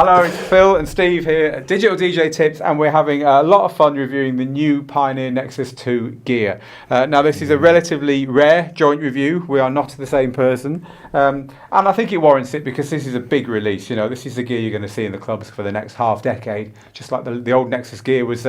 Hello, it's Phil and Steve here at Digital DJ Tips, and we're having a lot of fun reviewing the new Pioneer Nexus 2 gear. Now, this is a relatively rare joint review. We are not the same person, and I think it warrants it because this is a big release. You know, this is the gear you're going to see in the clubs for the next half decade, just like the old Nexus gear was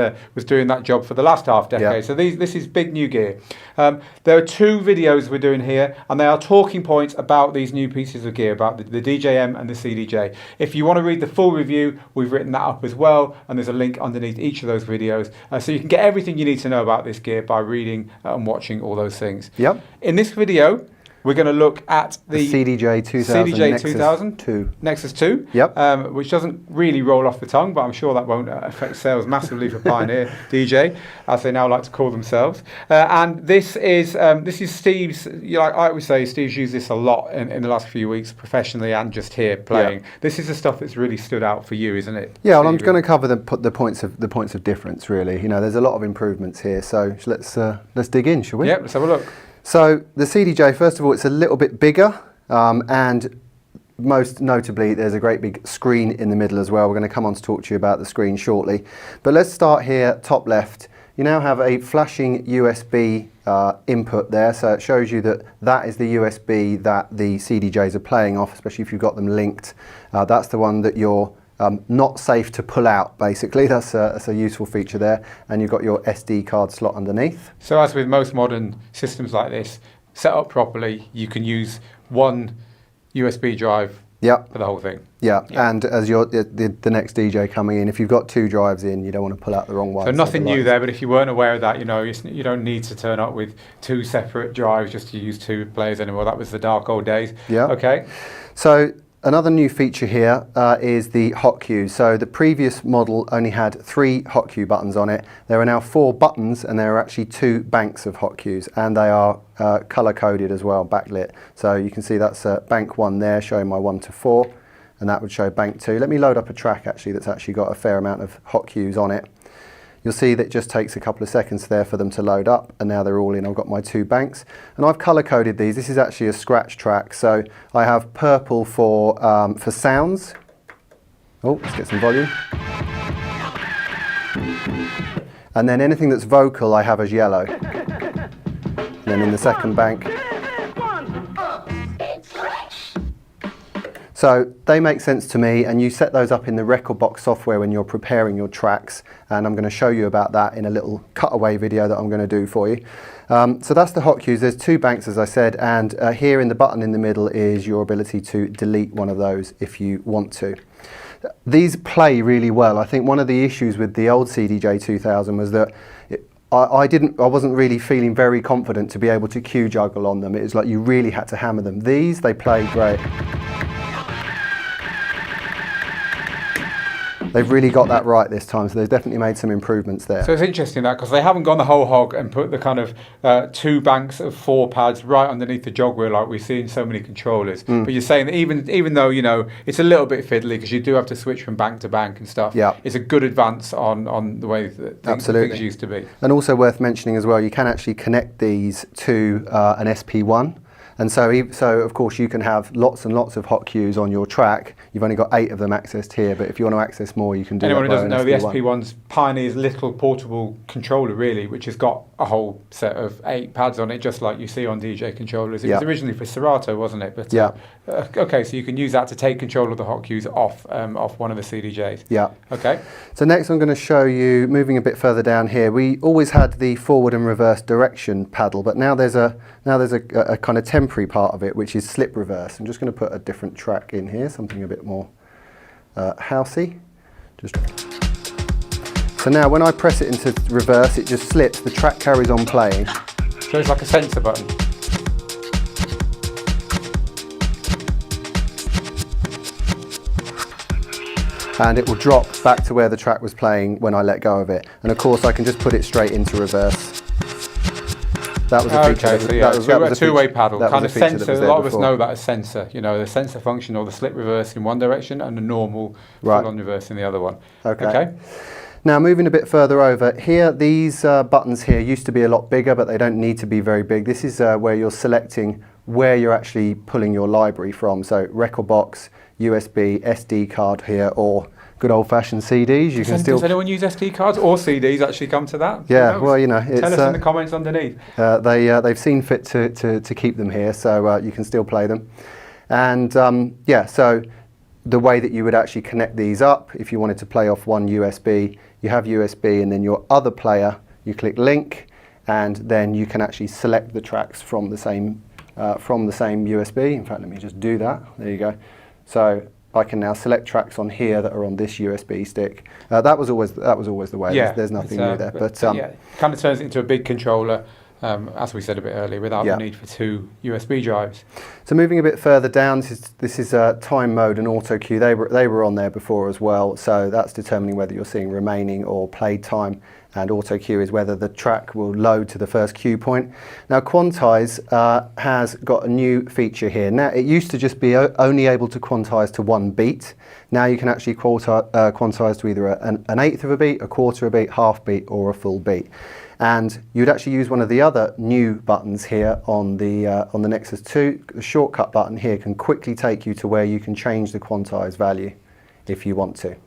doing that job for the last half decade. Yeah. So this is big new gear. There are two videos we're doing here, and they are talking points about these new pieces of gear, about the DJM and the CDJ. If you want to read the full review, we've written that up as well, and there's a link underneath each of those videos, so you can get everything you need to know about this gear by reading and watching all those things. Yep. In this video, we're going to look at the CDJ2000 Nexus 2, yep. Which doesn't really roll off the tongue, but I'm sure that won't affect sales massively for Pioneer DJ, as they now like to call themselves. And this is Steve's. Like I always say, Steve's used this a lot in the last few weeks, professionally and just here playing. Yeah. This is the stuff that's really stood out for you, isn't it? Yeah, well, I'm going to cover the points of difference. Really, you know, there's a lot of improvements here. So let's dig in, shall we? Yeah, let's have a look. So the CDJ, first of all, it's a little bit bigger, and most notably, there's a great big screen in the middle as well. We're going to come on to talk to you about the screen shortly. But let's start here, top left. You now have a flashing USB input there, so it shows you that is the USB that the CDJs are playing off, especially if you've got them linked. That's the one that you're not safe to pull out, basically. That's a useful feature there. And you've got your SD card slot underneath. So as with most modern systems like this, set up properly, you can use one USB drive for the whole thing. Yeah, and as you're the next DJ coming in, if you've got two drives in, you don't want to pull out the wrong one. So nothing new there, but if you weren't aware of that, you know, you don't need to turn up with two separate drives just to use two players anymore. That was the dark old days. Yeah. Okay. So another new feature here is the hot cues. So the previous model only had 3 hot cue buttons on it. There are now 4 buttons, and there are actually 2 banks of hot cues, and they are color coded as well, backlit. So you can see that's bank 1 there, showing my 1 to 4, and that would show bank 2. Let me load up a track actually that's actually got a fair amount of hot cues on it. You'll see that it just takes a couple of seconds there for them to load up, and now they're all in. I've got my 2 banks, and I've color-coded these. This is actually a scratch track, so I have purple for sounds. Oh, let's get some volume. And then anything that's vocal I have as yellow. And then in the second bank. So they make sense to me, and you set those up in the record box software when you're preparing your tracks, and I'm going to show you about that in a little cutaway video that I'm going to do for you. So that's the hot cues. There's 2 banks, as I said, and here in the button in the middle is your ability to delete one of those if you want to. These play really well. I think one of the issues with the old CDJ2000 was that I wasn't really feeling very confident to be able to cue juggle on them. It was like you really had to hammer them. These, they play great. They've really got that right this time, so they've definitely made some improvements there. So it's interesting that, because they haven't gone the whole hog and put the kind of 2 banks of 4 pads right underneath the jog wheel like we see in so many controllers. But you're saying that even though, you know, it's a little bit fiddly because you do have to switch from bank to bank and stuff, it's a good advance on the way that things used to be. And also worth mentioning as well, you can actually connect these to an SP1. And so of course you can have lots and lots of hot cues on your track. You've only got 8 of them accessed here, but if you want to access more, you can do Anyone that. Anyone who doesn't know, the SP1's Pioneer's little portable controller, really, which has got a whole set of 8 pads on it, just like you see on DJ controllers. It was originally for Serato, wasn't it? But okay, so you can use that to take control of the hot cues off one of the CDJs. Yeah. Okay. So next I'm going to show you, moving a bit further down here, we always had the forward and reverse direction paddle, but now there's a kind of temporary part of it, which is slip reverse. I'm just going to put a different track in here, something a bit more housey. So now when I press it into reverse, it just slips, the track carries on playing. So it's like a sensor button. And it will drop back to where the track was playing when I let go of it. And of course I can just put it straight into reverse. That was a feature. Okay, so yeah, a two-way paddle, kind of sensor. A lot of us know that as sensor. You know, the sensor function or the slip reverse in one direction and the normal full-on reverse in the other one. Okay. Now moving a bit further over, here these buttons here used to be a lot bigger, but they don't need to be very big. This is where you're selecting where you're actually pulling your library from. So record box, USB, SD card here, or good old-fashioned CDs. You can still. Does anyone use SD cards or CDs? Actually, come to that. Yeah, well, you know, tell us in the comments underneath. They've seen fit to keep them here, so you can still play them. And yeah, so the way that you would actually connect these up, if you wanted to play off one USB, you have USB, and then your other player, you click link, and then you can actually select the tracks from the same USB. In fact, let me just do that. There you go. So I can now select tracks on here that are on this USB stick. That was always the way. Yeah, there's nothing new there. But yeah, kind of turns it into a big controller, as we said a bit earlier, without the need for 2 USB drives. So moving a bit further down, this is time mode and auto cue. They were on there before as well. So that's determining whether you're seeing remaining or played time. And auto cue is whether the track will load to the first cue point. Now Quantize has got a new feature here. Now it used to just be only able to quantize to 1 beat. Now you can actually quantize to either an eighth of a beat, a quarter of a beat, half beat, or a full beat. And you'd actually use one of the other new buttons here on the Nexus 2. The shortcut button here can quickly take you to where you can change the quantize value if you want to.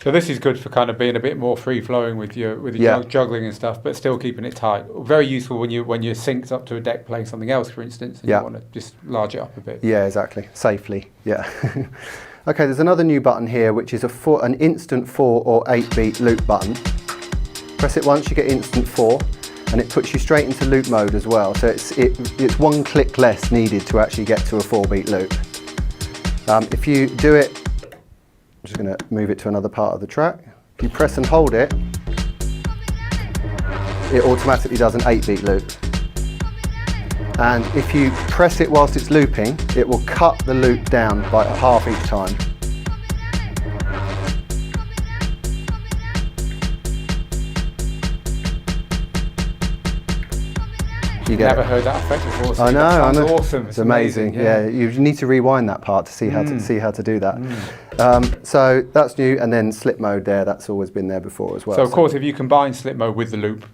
So this is good for kind of being a bit more free-flowing with your juggling and stuff, but still keeping it tight. Very useful when you're synced up to a deck playing something else, for instance, and you want to just large it up a bit. Yeah, exactly. Safely, yeah. Okay, there's another new button here, which is an instant 4 or 8 beat loop button. Press it once, you get instant 4, and it puts you straight into loop mode as well. So it's 1 click less needed to actually get to a 4 beat loop. If you do it, I'm just going to move it to another part of the track. If you press and hold it, it automatically does an 8 beat loop. And if you press it whilst it's looping, it will cut the loop down by half each time. I've never heard that effect before. So I know, that sounds awesome. It's amazing. Yeah, you need to rewind that part to see how to do that. So that's new, and then slip mode there. That's always been there before as well. So of course, if you combine slip mode with the loop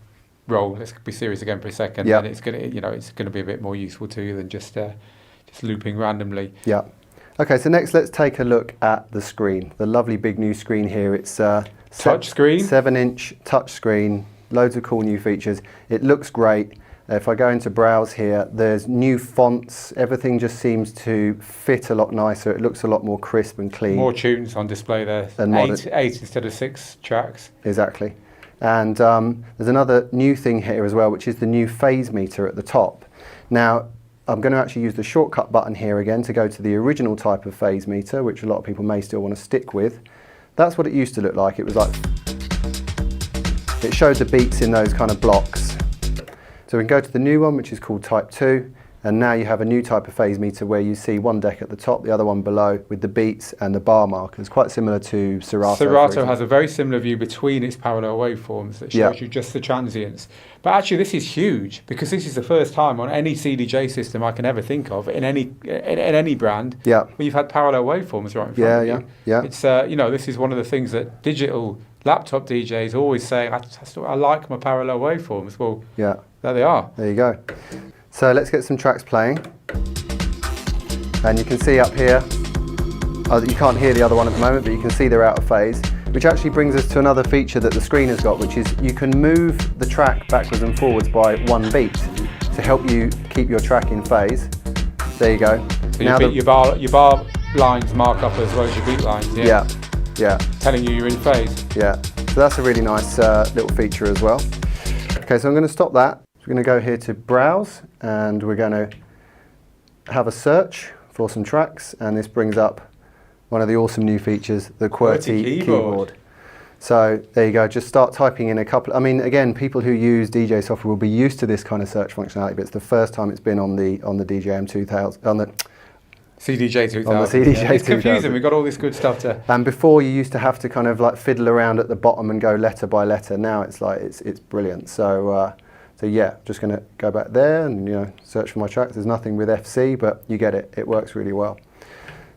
roll, let's be serious again for a second. Then it's gonna be a bit more useful to you than just looping randomly. Yeah. Okay. So next, let's take a look at the screen. The lovely big new screen here. It's touch screen, 7-inch touch screen. Loads of cool new features. It looks great. If I go into browse here, there's new fonts. Everything just seems to fit a lot nicer. It looks a lot more crisp and clean. More tunes on display there. Eight instead of 6 tracks. Exactly. And there's another new thing here as well, which is the new phase meter at the top. Now, I'm going to actually use the shortcut button here again to go to the original type of phase meter, which a lot of people may still want to stick with. That's what it used to look like. It was like, it showed the beats in those kind of blocks. So we can go to the new one, which is called Type 2, and now you have a new type of phase meter where you see one deck at the top, the other one below, with the beats and the bar markers, quite similar to Serato. Serato has a very similar view between its parallel waveforms that shows you just the transients. But actually this is huge, because this is the first time on any CDJ system I can ever think of, in any brand, where you've had parallel waveforms right in front of you. Yeah. It's, this is one of the things that digital laptop DJs always say, I like my parallel waveforms. Well, there they are. There you go. So let's get some tracks playing. And you can see up here, you can't hear the other one at the moment, but you can see they're out of phase, which actually brings us to another feature that the screen has got, which is you can move the track backwards and forwards by 1 beat to help you keep your track in phase. There you go. So now your bar lines mark up as well as your beat lines, Yeah. Telling you you're in phase. Yeah. So that's a really nice little feature as well. Okay, so I'm going to stop that. We're going to go here to Browse, and we're going to have a search for some tracks, and this brings up one of the awesome new features, the QWERTY keyboard. So there you go, just start typing in a couple. I mean, again, people who use DJ software will be used to this kind of search functionality, but it's the first time it's been on the CDJ2000, on the CDJ2000. On the CDJ2000. It's confusing, we've got all this good stuff to... And before you used to have to kind of like fiddle around at the bottom and go letter by letter. Now it's like, it's brilliant. So yeah, just going to go back there and search for my tracks. There's nothing with FC, but you get it. It works really well.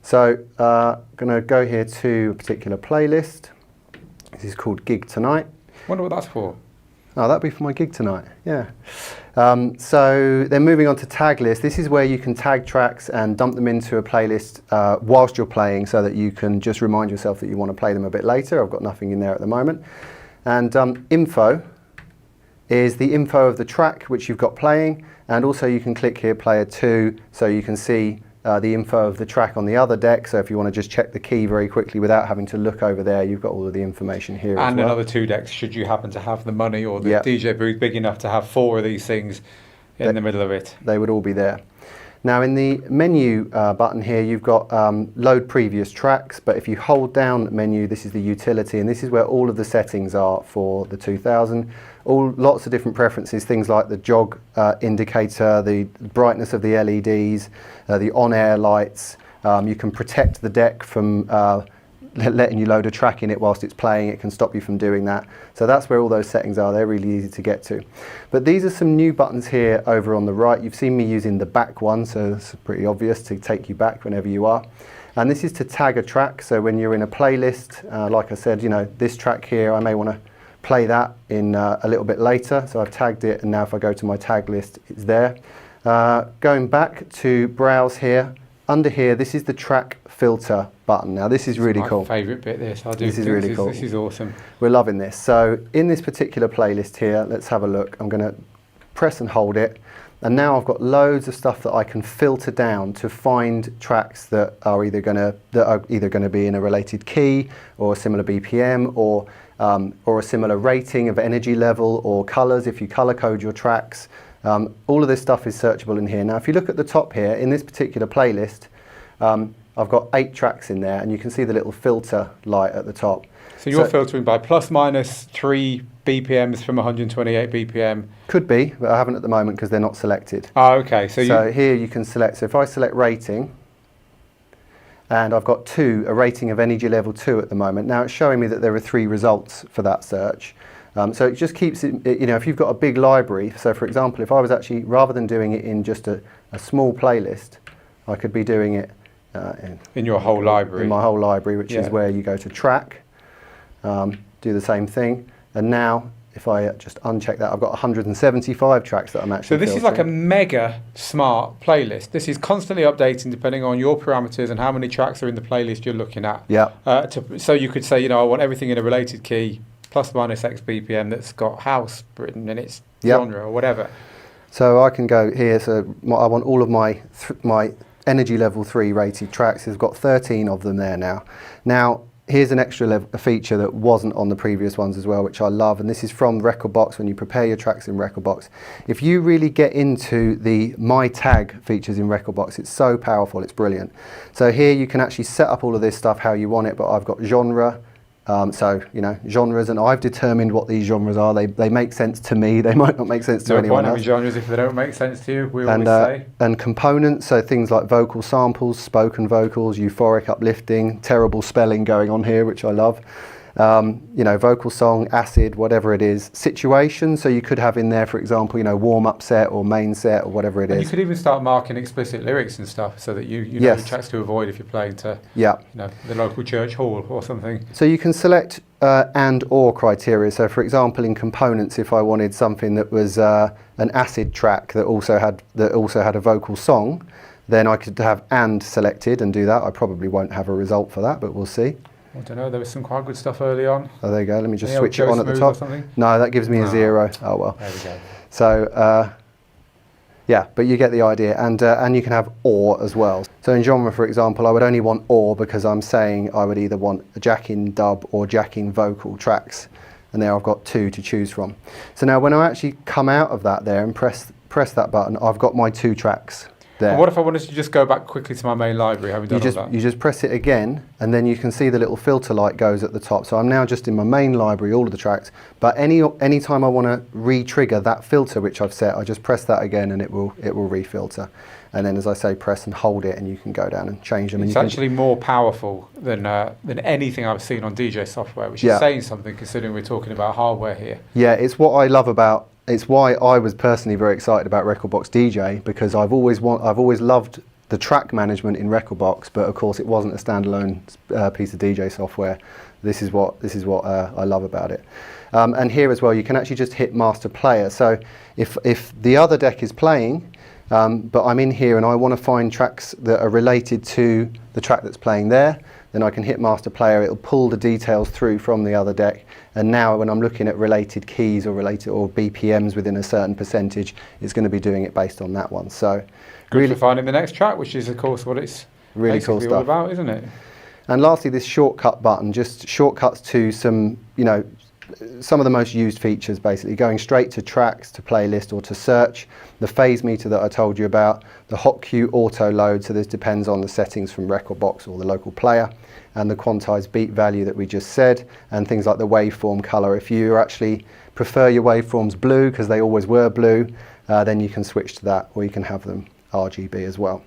So going to go here to a particular playlist. This is called Gig Tonight. Wonder what that's for. Oh, that'd be for my gig tonight, yeah. So then moving on to tag list, this is where you can tag tracks and dump them into a playlist whilst you're playing so that you can just remind yourself that you want to play them a bit later. I've got nothing in there at the moment. And info is the info of the track which you've got playing, and also you can click here player 2 so you can see the info of the track on the other deck. So if you want to just check the key very quickly without having to look over there, you've got all of the information here as And well. another 2 decks should you happen to have the money or the DJ booth big enough to have 4 of these things in the middle of it. They would all be there. Now in the menu button here, you've got load previous tracks, but if you hold down menu, this is the utility, and this is where all of the settings are for the 2000. Lots of different preferences, things like the jog indicator, the brightness of the LEDs, the on-air lights. You can protect the deck from letting you load a track in it whilst it's playing. It can stop you from doing that. So that's where all those settings are. They're really easy to get to. But these are some new buttons here over on the right. You've seen me using the back one, so it's pretty obvious to take you back whenever you are. And this is to tag a track. So when you're in a playlist, like I said, you know, this track here, I may want to play that in a little bit later. So I've tagged it, and now if I go to my tag list, it's there. Going back to browse here, under here, this is the track filter button. Now this is really cool. My favourite bit. This is really cool. This is awesome. We're loving this. So in this particular playlist here, let's have a look. I'm going to press and hold it, and now I've got loads of stuff that I can filter down to find tracks that are either going to be in a related key or a similar BPM or a similar rating of energy level or colours if you colour code your tracks. All of this stuff is searchable in here. Now if you look at the top here, in this particular playlist, I've got 8 tracks in there, and you can see the little filter light at the top. So you're filtering by plus minus 3 BPMs from 128 BPM? Could be, but I haven't at the moment because they're not selected. Oh, okay. So here you can select, so if I select rating, and I've got a rating of energy level 2 at the moment. Now it's showing me that there are 3 results for that search. So it just keeps it, you know, if you've got a big library, so for example, if I was actually, rather than doing it in just a small playlist, I could be doing it in your whole library. In my whole library, which is where you go to track, do the same thing. And now, if I just uncheck that, I've got 175 tracks that I'm actually So this is filtering. like a mega smart playlist. This is constantly updating depending on your parameters and how many tracks are in the playlist you're looking at. Yeah. So you could say, you know, I want everything in a related key, plus minus X BPM that's got house written in its genre or whatever. So I can go here, so I want all of my energy level 3 rated tracks. I've got 13 of them there now. Now, here's an extra feature that wasn't on the previous ones as well, which I love, and this is from Rekordbox when you prepare your tracks in Rekordbox. If you really get into the My Tag features in Rekordbox, it's so powerful, it's brilliant. So here you can actually set up all of this stuff how you want it, but I've got genre, so, you know, genres, and I've determined what these genres are. They make sense to me. They might not make sense to anyone else. No point having genres if they don't make sense to you, we always say. And components, so things like vocal samples, spoken vocals, euphoric uplifting, terrible spelling going on here, which I love. You know, vocal song, acid, whatever it is. Situation, so you could have in there, for example, you know, warm-up set or main set or whatever it is. You could even start marking explicit lyrics and stuff so that you know the tracks to avoid if you're playing to you know, the local church hall or something. So you can select and or criteria. So for example, in components, if I wanted something that was an acid track that also had a vocal song, then I could have and selected and do that. I probably won't have a result for that, but we'll see. I don't know, there was some quite good stuff early on. Oh, there you go. Let me just switch it on at the top. No, that gives me a 0. Oh, well. There we go. So, yeah, but you get the idea. And you can have or as well. So in genre, for example, I would only want or because I'm saying I would either want a jack-in dub or jack-in vocal tracks. And there I've got 2 to choose from. So now when I actually come out of that there and press that button, I've got my 2 tracks. There. And what if I wanted to just go back quickly to my main library, having done all that? You just press it again, and then you can see the little filter light goes at the top. So I'm now just in my main library, all of the tracks. But any time I want to re-trigger that filter which I've set, I just press that again, and it will re-filter. And then, as I say, press and hold it, and you can go down and change them. It's actually more powerful than anything I've seen on DJ software, which is saying something considering we're talking about hardware here. Yeah, it's what I love about. It's why I was personally very excited about Rekordbox DJ, because I've always loved the track management in Rekordbox, but of course it wasn't a standalone piece of DJ software. This is what I love about it. And here as well, you can actually just hit master player. So if the other deck is playing, but I'm in here and I want to find tracks that are related to the track that's playing there, then I can hit master player. It'll pull the details through from the other deck. And now when I'm looking at related keys or BPMs within a certain percentage, it's going to be doing it based on that one. So good for finding the next track, which is of course what it's really cool stuff all about, isn't it? And lastly, this shortcut button, just shortcuts to some, some of the most used features, basically going straight to tracks, to playlist, or to search. The phase meter that I told you about, the hot cue auto load, so this depends on the settings from Rekordbox or the local player, and the quantized beat value that we just said, and things like the waveform color. If you actually prefer your waveforms blue, because they always were blue, then you can switch to that, or you can have them RGB as well.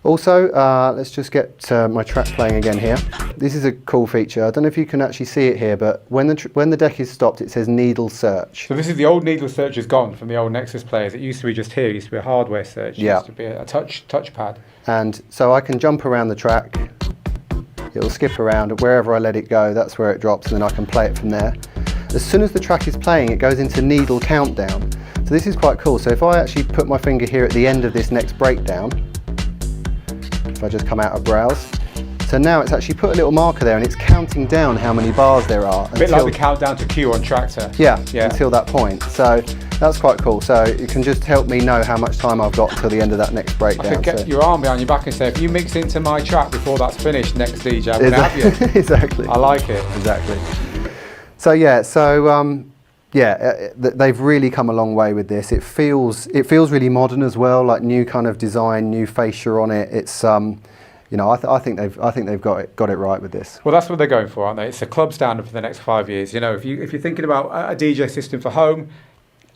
Also, let's just get my track playing again here. This is a cool feature. I don't know if you can actually see it here, but when the deck is stopped, it says needle search. So this is the old needle search is gone from the old Nexus players. It used to be just here. It used to be a hardware search. It used to be a touchpad. And so I can jump around the track. It'll skip around. Wherever I let it go, that's where it drops, and then I can play it from there. As soon as the track is playing, it goes into needle countdown. So this is quite cool. So if I actually put my finger here at the end of this next breakdown, if I just come out of browse, so now it's actually put a little marker there and it's counting down how many bars there are. A bit like the countdown to Q on Tractor. Yeah, until that point. So that's quite cool. So it can just help me know how much time I've got until the end of that next breakdown. I could get your arm behind your back and say, if you mix into my track before that's finished, next DJ, I'm going to have you. Exactly. I like it. Exactly. So they've really come a long way with this. It feels really modern as well, like new kind of design, new fascia on it. It's I think they've got it right with this. Well, that's what they're going for, aren't they? It's a club standard for the next 5 years. If you're thinking about a DJ system for home,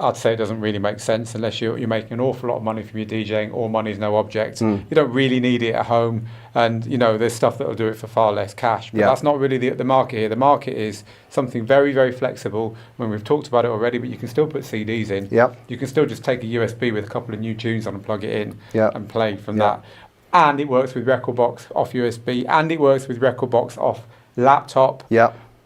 I'd say it doesn't really make sense unless you're making an awful lot of money from your DJing. All money is no object. You don't really need it at home, and there's stuff that will do it for far less cash. But that's not really the market here. The market is something very, very flexible. We've talked about it already, but you can still put CDs in. You can still just take a USB with a couple of new tunes on and plug it in and play from that. And it works with Rekordbox off USB, and it works with Rekordbox off laptop.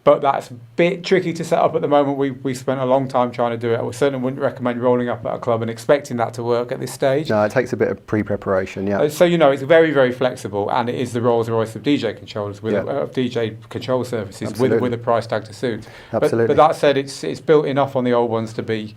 But that's a bit tricky to set up at the moment. We spent a long time trying to do it. I certainly wouldn't recommend rolling up at a club and expecting that to work at this stage. No, it takes a bit of pre-preparation, So, it's very, very flexible, and it is the Rolls-Royce of DJ controllers, of DJ control services with a price tag to suit. Absolutely. But that said, it's built enough on the old ones to be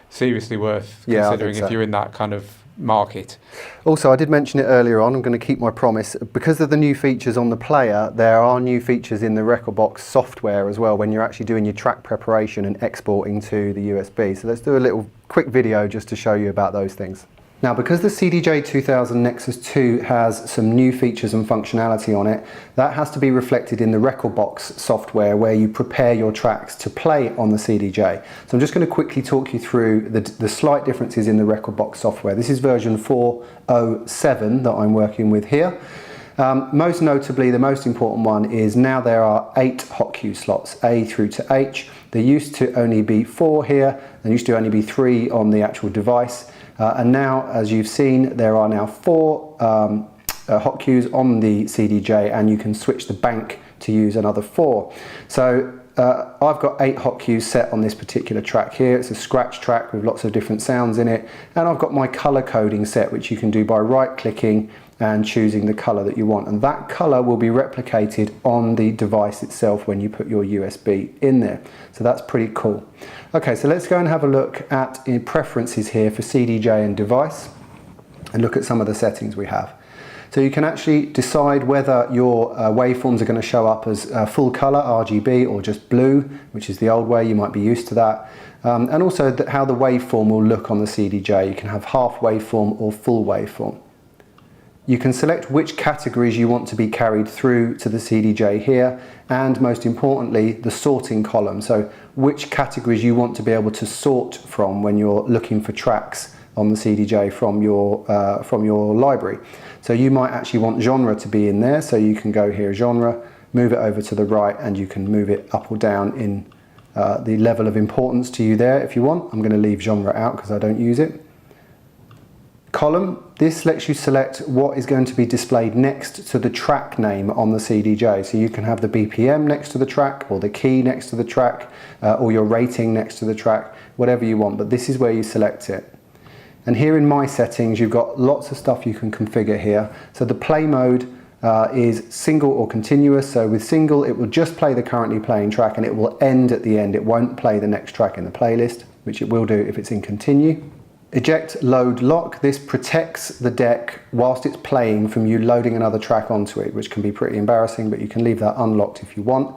seriously worth considering if you're in that kind of market. Also, I did mention it earlier on, I'm going to keep my promise. Because of the new features on the player, there are new features in the Rekordbox software as well when you're actually doing your track preparation and exporting to the USB. So let's do a little quick video just to show you about those things. Now, because the CDJ2000 Nexus 2 has some new features and functionality on it, that has to be reflected in the Rekordbox software where you prepare your tracks to play on the CDJ. So I'm just going to quickly talk you through the slight differences in the Rekordbox software. This is version 4.07 that I'm working with here. Most notably, the most important one is now there are 8 hot cue slots, A through to H. There used to only be 4 here, there used to only be 3 on the actual device. And now, as you've seen, there are now 4 hot cues on the CDJ, and you can switch the bank to use another 4. So I've got 8 hot cues set on this particular track here. It's a scratch track with lots of different sounds in it. And I've got my color coding set, which you can do by right-clicking and choosing the color that you want. And that color will be replicated on the device itself when you put your USB in there. So that's pretty cool. Okay, so let's go and have a look at preferences here for CDJ and device and look at some of the settings we have. So you can actually decide whether your waveforms are going to show up as full color RGB or just blue, which is the old way. You might be used to that. And also how the waveform will look on the CDJ. You can have half waveform or full waveform. You can select which categories you want to be carried through to the CDJ here, and most importantly, the sorting column. So which categories you want to be able to sort from when you're looking for tracks on the CDJ from your library. So you might actually want genre to be in there, so you can go here, genre, move it over to the right, and you can move it up or down in the level of importance to you there if you want. I'm going to leave genre out because I don't use it. column. This lets you select what is going to be displayed next to the track name on the CDJ. So you can have the BPM next to the track, or the key next to the track, or your rating next to the track, whatever you want, but this is where you select it. And here in My Settings, you've got lots of stuff you can configure here. So the play mode is single or continuous. So with single, it will just play the currently playing track and it will end at the end. It won't play the next track in the playlist, which it will do if it's in continue. Eject, load, lock. This protects the deck whilst it's playing from you loading another track onto it, which can be pretty embarrassing, but you can leave that unlocked if you want.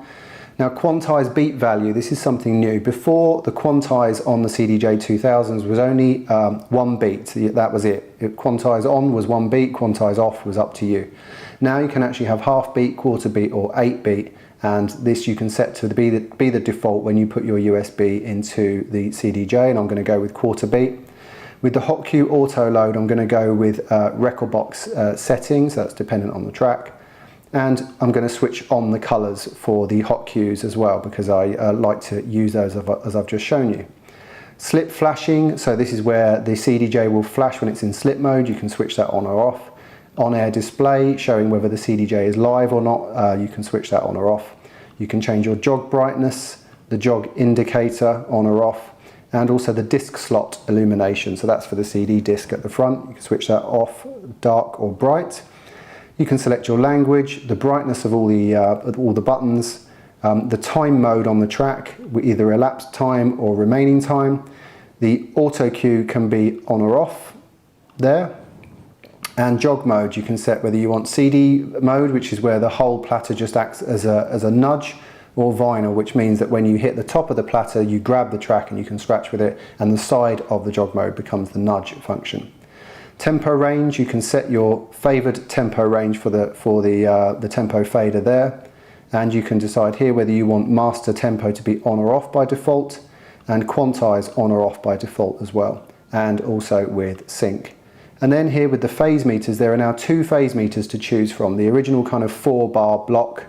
Now, quantize beat value, this is something new. Before, the quantize on the CDJ2000s was only 1 beat, that was it. Quantize on was 1 beat, quantize off was up to you. Now you can actually have half beat, quarter beat, or 8 beat, and this you can set to be the default when you put your USB into the CDJ, and I'm going to go with quarter beat. With the hot cue auto load, I'm going to go with record box settings, that's dependent on the track. And I'm going to switch on the colours for the hot cues as well, because I like to use those as I've just shown you. Slip flashing, so this is where the CDJ will flash when it's in slip mode. You can switch that on or off. On-air display, showing whether the CDJ is live or not, you can switch that on or off. You can change your jog brightness, the jog indicator on or off, and also the disc slot illumination. So that's for the CD disc at the front. You can switch that off, dark or bright. You can select your language, the brightness of all the buttons, the time mode on the track, either elapsed time or remaining time. The auto cue can be on or off there. And jog mode, you can set whether you want CD mode, which is where the whole platter just acts as a nudge, or vinyl, which means that when you hit the top of the platter, you grab the track and you can scratch with it, and the side of the jog mode becomes the nudge function. Tempo range, you can set your favoured tempo range for the tempo fader there, and you can decide here whether you want master tempo to be on or off by default, and quantize on or off by default as well, and also with sync. And then here with the phase meters, there are now 2 phase meters to choose from, the original kind of 4-bar block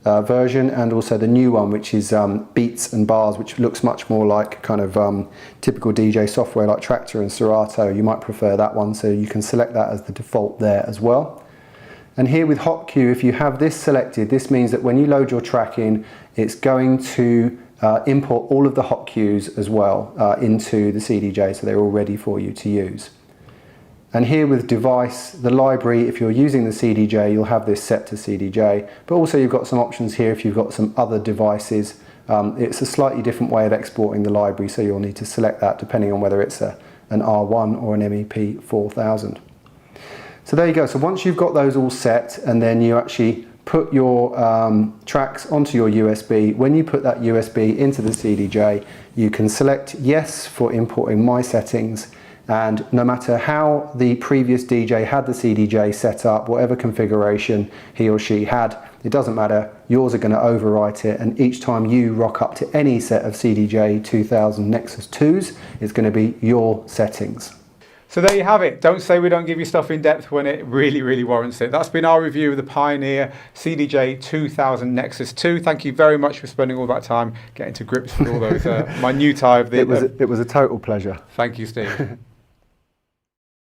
version, and also the new one, which is beats and bars, which looks much more like kind of typical DJ software like Traktor and Serato. You might prefer that one, so you can select that as the default there as well. And here with hot cue, if you have this selected, this means that when you load your track in, it's going to import all of the hot cues as well into the CDJ, so they're all ready for you to use. And here with device, the library, if you're using the CDJ, you'll have this set to CDJ, but also you've got some options here if you've got some other devices. It's a slightly different way of exporting the library, so you'll need to select that depending on whether it's an R1 or an MEP 4000. So there you go. So once you've got those all set, and then you actually put your tracks onto your USB, when you put that USB into the CDJ, you can select yes for importing My Settings. And no matter how the previous DJ had the CDJ set up, whatever configuration he or she had, it doesn't matter, yours are going to overwrite it, and each time you rock up to any set of CDJ2000 Nexus 2s, it's going to be your settings. So there you have it. Don't say we don't give you stuff in depth when it really warrants it. That's been our review of the Pioneer CDJ2000 Nexus 2. Thank you very much for spending all that time getting to grips with all those minutiae of the... It was a total pleasure. Thank you, Steve.